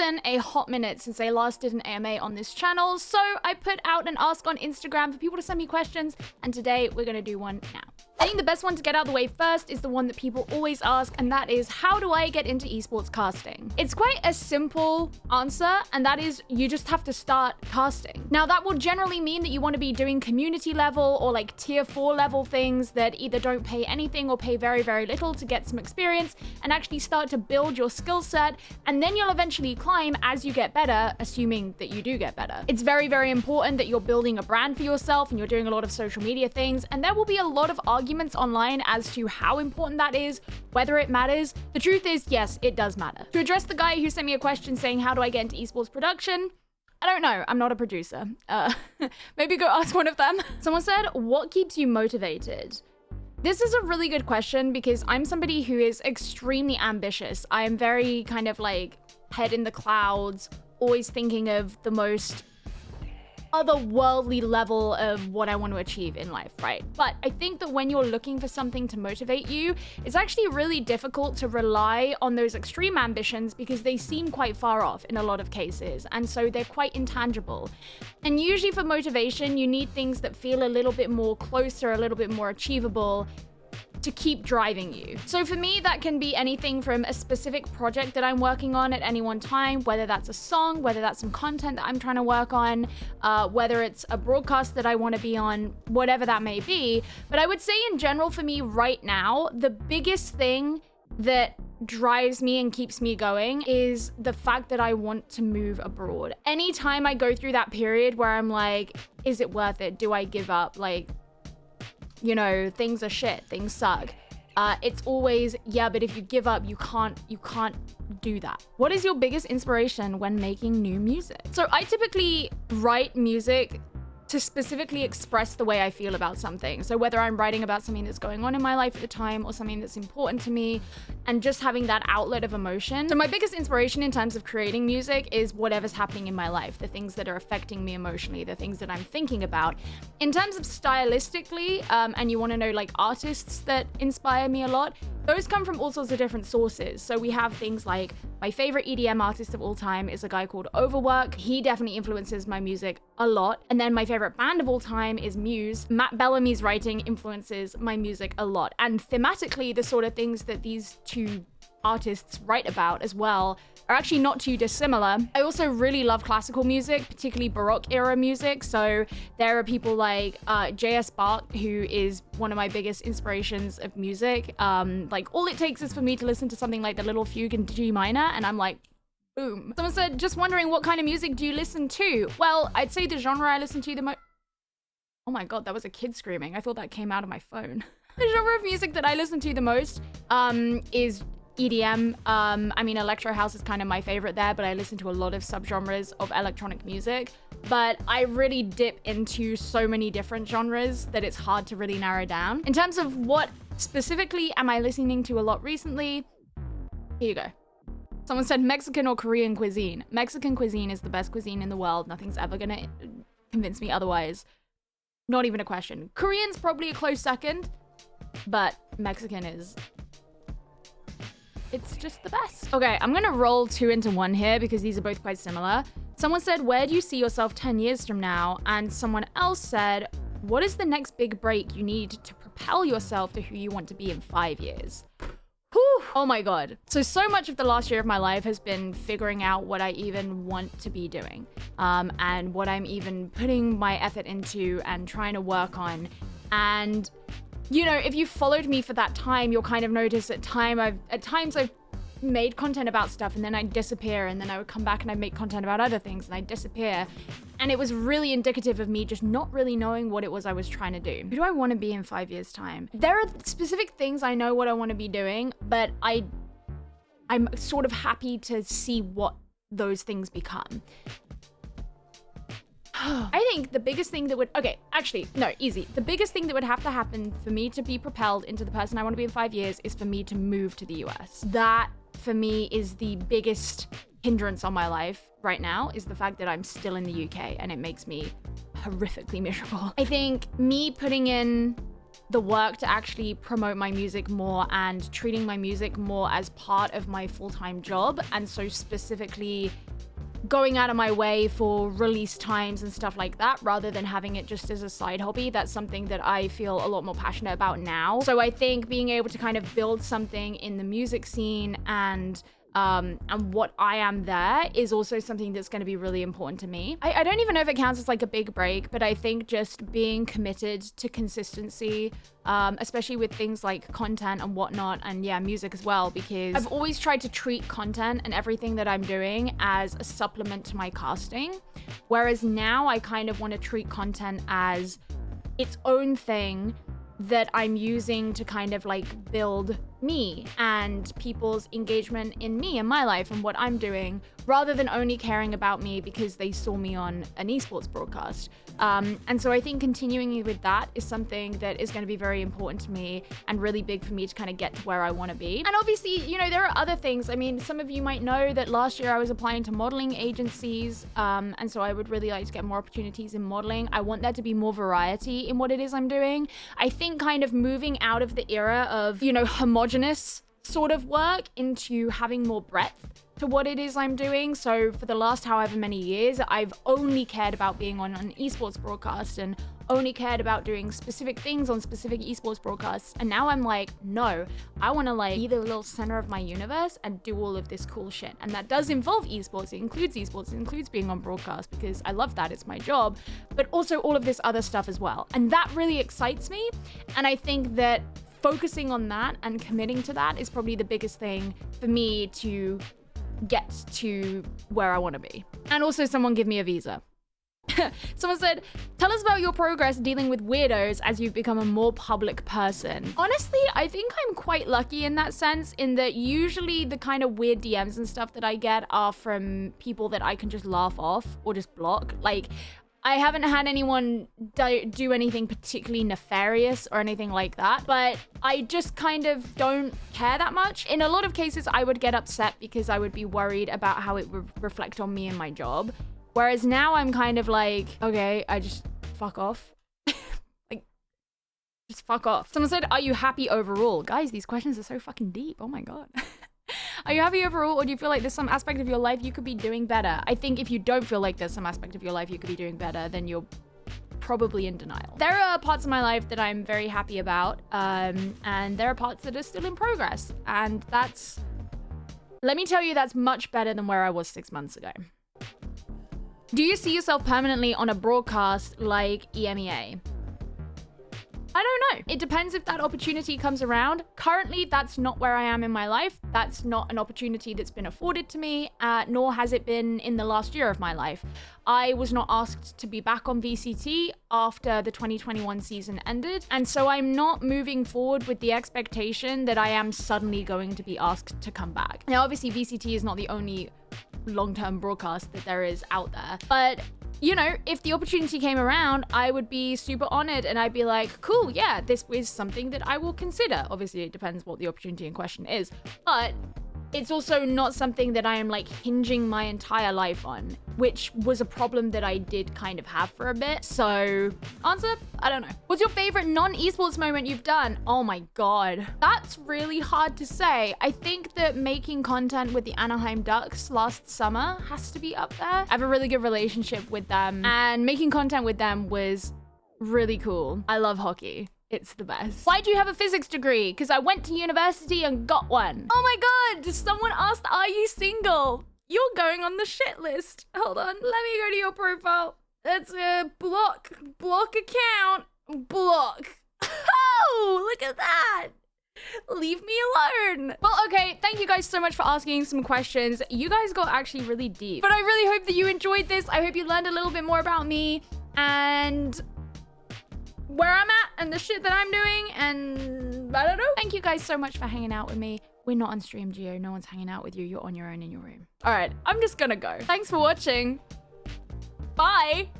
been a hot minute since I last did an AMA on this channel, so I put out an ask on Instagram for people to send me questions, and today we're gonna do one now. I think the best one to get out of the way first is the one that people always ask, and that is, how do I get into esports casting? It's quite a simple answer, and that is, you just have to start casting. Now, that will generally mean that you want to be doing community level or like tier 4 level things that either don't pay anything or pay very, very little to get some experience and actually start to build your skill set, and then you'll eventually climb as you get better, assuming that you do get better. It's very, very important that you're building a brand for yourself and you're doing a lot of social media things, and there will be a lot of arguments online as to how important that is, whether it matters. The truth is, yes, it does matter. To address the guy who sent me a question saying, how do I get into esports production? I don't know. I'm not a producer. Maybe go ask one of them. Someone said, what keeps you motivated? This is a really good question because I'm somebody who is extremely ambitious. I am very kind of like head in the clouds, always thinking of the most otherworldly level of what I want to achieve in life, right? But I think that when you're looking for something to motivate you, it's actually really difficult to rely on those extreme ambitions because they seem quite far off in a lot of cases, and so they're quite intangible. And usually for motivation, you need things that feel a little bit more closer, a little bit more achievable, to keep driving you. So for me, that can be anything from a specific project that I'm working on at any one time, whether that's a song, whether that's some content that I'm trying to work on, whether it's a broadcast that I want to be on, whatever that may be. But I would say in general for me right now, the biggest thing that drives me and keeps me going is the fact that I want to move abroad. Anytime I go through that period where I'm like, is it worth it? Do I give up? Like, you know, things are shit, things suck. It's always, yeah, but if you give up, you can't do that. What is your biggest inspiration when making new music? So I typically write music to specifically express the way I feel about something. So whether I'm writing about something that's going on in my life at the time or something that's important to me, and just having that outlet of emotion. So my biggest inspiration in terms of creating music is whatever's happening in my life, the things that are affecting me emotionally, the things that I'm thinking about. In terms of stylistically, and you want to know like artists that inspire me a lot, those come from all sorts of different sources. So we have things like, my favorite EDM artist of all time is a guy called Overwork. He definitely influences my music a lot. And then my favorite band of all time is Muse. Matt Bellamy's writing influences my music a lot. And thematically, the sort of things that these two artists write about as well are actually not too dissimilar. I also really love classical music, particularly Baroque era music. So there are people like J.S. Bach, who is one of my biggest inspirations of music. Like all it takes is for me to listen to something like the Little Fugue in G minor, and I'm like, boom. Someone said, just wondering what kind of music do you listen to? Well, I'd say the genre I listen to the most... Oh my God, that was a kid screaming. I thought that came out of my phone. The genre of music that I listen to the most is EDM. I mean, electro house is kind of my favorite there, but I listen to a lot of subgenres of electronic music. But I really dip into so many different genres that it's hard to really narrow down. In terms of what specifically am I listening to a lot recently, here you go. Someone said Mexican or Korean cuisine. Mexican cuisine is the best cuisine in the world. Nothing's ever gonna convince me otherwise. Not even a question. Korean's probably a close second, but Mexican is... it's just the best. Okay, I'm gonna roll two into one here because these are both quite similar. Someone said, where do you see yourself 10 years from now? And someone else said, what is the next big break you need to propel yourself to who you want to be in 5 years? Whew. Oh my God. So much of the last year of my life has been figuring out what I even want to be doing, and what I'm even putting my effort into and trying to work on. And you know, if you followed me for that time, you'll kind of notice at times I've made content about stuff and then I'd disappear, and then I would come back and I'd make content about other things and I'd disappear. And it was really indicative of me just not really knowing what it was I was trying to do. Who do I want to be in 5 years' time? There are specific things I know what I want to be doing, but I'm sort of happy to see what those things become. I think the biggest thing that would... okay, actually, no, easy. The biggest thing that would have to happen for me to be propelled into the person I want to be in 5 years is for me to move to the US. That, for me, is the biggest hindrance on my life right now, is the fact that I'm still in the UK, and it makes me horrifically miserable. I think me putting in the work to actually promote my music more and treating my music more as part of my full-time job. And so specifically going out of my way for release times and stuff like that, rather than having it just as a side hobby. That's something that I feel a lot more passionate about now. So I think being able to kind of build something in the music scene and what I am there is also something that's going to be really important to me. I don't even know if it counts as like a big break, but I think just being committed to consistency, especially with things like content and whatnot, and yeah, music as well, because I've always tried to treat content and everything that I'm doing as a supplement to my casting. Whereas now I kind of want to treat content as its own thing that I'm using to kind of like build me and people's engagement in me and my life and what I'm doing, rather than only caring about me because they saw me on an esports broadcast. And so I think continuing with that is something that is going to be very important to me and really big for me to kind of get to where I want to be. And obviously, you know, there are other things. I mean, some of you might know that last year I was applying to modeling agencies. And so I would really like to get more opportunities in modeling. I want there to be more variety in what it is I'm doing. I think kind of moving out of the era of, you know, homogenous sort of work into having more breadth to what it is I'm doing. So for the last however many years, I've only cared about being on an esports broadcast and only cared about doing specific things on specific esports broadcasts. And now I'm like, no, I want to like be the little center of my universe and do all of this cool shit. And that does involve esports. It includes being on broadcast because I love that. It's my job, but also all of this other stuff as well. And that really excites me. And I think that focusing on that and committing to that is probably the biggest thing for me to get to where I want to be. And also someone give me a visa. Someone said, tell us about your progress dealing with weirdos as you've become a more public person. Honestly, I think I'm quite lucky in that sense, in that usually the kind of weird DMs and stuff that I get are from people that I can just laugh off or just block. Like, I haven't had anyone do anything particularly nefarious or anything like that, but I just kind of don't care that much. In a lot of cases, I would get upset because I would be worried about how it would reflect on me and my job. Whereas now I'm kind of like, okay, I just fuck off. Like, just fuck off. Someone said, are you happy overall? Guys, these questions are so fucking deep. Oh my God. Are you happy overall, or do you feel like there's some aspect of your life you could be doing better? I think if you don't feel like there's some aspect of your life you could be doing better, then you're probably in denial. There are parts of my life that I'm very happy about, and there are parts that are still in progress. And that's, let me tell you, that's much better than where I was 6 months ago. Do you see yourself permanently on a broadcast like EMEA? I don't know. It depends if that opportunity comes around. Currently, that's not where I am in my life. That's not an opportunity that's been afforded to me, nor has it been in the last year of my life. I was not asked to be back on VCT after the 2021 season ended, and so I'm not moving forward with the expectation that I am suddenly going to be asked to come back. Now, obviously, VCT is not the only long-term broadcast that there is out there, but you know, if the opportunity came around, I would be super honored and I'd be like, cool, yeah, this is something that I will consider. Obviously, it depends what the opportunity in question is, but it's also not something that I am like hinging my entire life on, which was a problem that I did kind of have for a bit. So answer, I don't know. What's your favorite non-esports moment you've done? Oh my God, that's really hard to say. I think that making content with the Anaheim Ducks last summer has to be up there. I have a really good relationship with them, and making content with them was really cool. I love hockey. It's the best. Why do you have a physics degree? Because I went to university and got one. Oh my God, someone asked, are you single? You're going on the shit list. Hold on, let me go to your profile. That's a block account, block. Oh, look at that. Leave me alone. Well, okay, thank you guys so much for asking some questions. You guys got actually really deep, but I really hope that you enjoyed this. I hope you learned a little bit more about me and where I'm at and the shit that I'm doing, and I don't know. Thank you guys so much for hanging out with me. We're not on stream, Geo. No one's hanging out with you. You're on your own in your room. All right, I'm just gonna go. Thanks for watching. Bye.